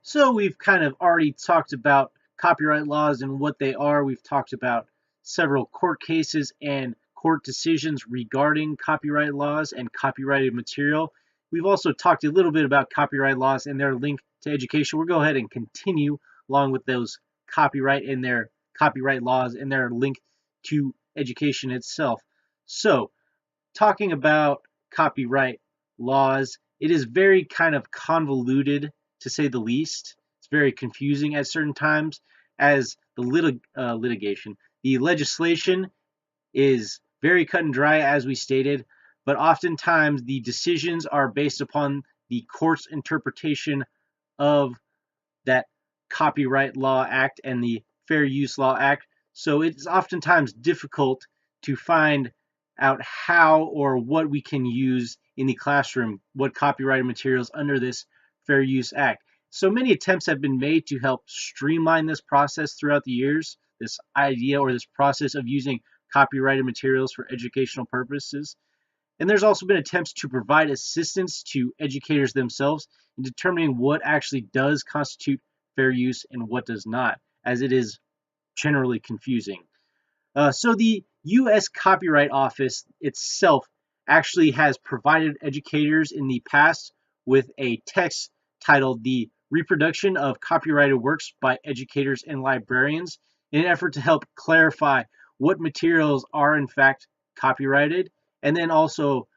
So we've kind of already talked about copyright laws and what they are. We've talked about several court cases and court decisions regarding copyright laws and copyrighted material. We've also talked a little bit about copyright laws and their link to education. We'll go ahead and continue along with those copyright laws and their link to education itself. So, talking about copyright laws, it is very kind of convoluted to say the least. It's very confusing at certain times, as the litigation, the legislation is very cut and dry, as we stated, but oftentimes the decisions are based upon the court's interpretation of that Copyright Law Act and the Fair Use Law Act. So it's oftentimes difficult to find out how or what we can use in the classroom, what copyrighted materials under this Fair Use Act. So many attempts have been made to help streamline this process throughout the years, this idea or this process of using copyrighted materials for educational purposes. And there's also been attempts to provide assistance to educators themselves in determining what actually does constitute fair use and what does not, as it is generally confusing. So the U.S. Copyright Office itself actually has provided educators in the past with a text titled "The Reproduction of Copyrighted Works by Educators and Librarians" in an effort to help clarify what materials are in fact copyrighted, and then also,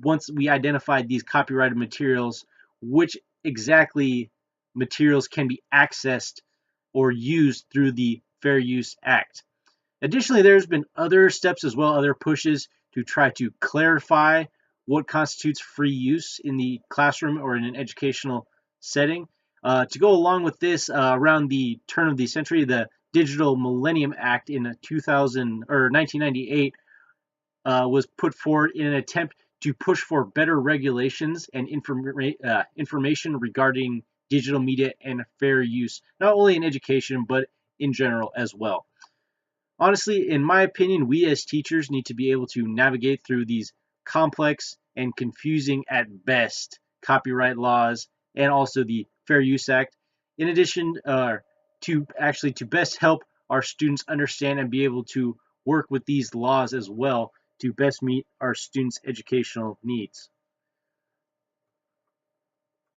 once we identified these copyrighted materials, which exactly materials can be accessed or used through the Fair Use Act. Additionally, there's been other steps as well, other pushes to try to clarify what constitutes free use in the classroom or in an educational setting. To go along with this, around the turn of the century, the Digital Millennium Act in 2000 or 1998 was put forward in an attempt to push for better regulations and information regarding digital media and fair use, not only in education, but in general as well. Honestly, in my opinion, we as teachers need to be able to navigate through these complex and confusing at best copyright laws and also the Fair Use Act, in addition to best help our students understand and be able to work with these laws as well to best meet our students' educational needs.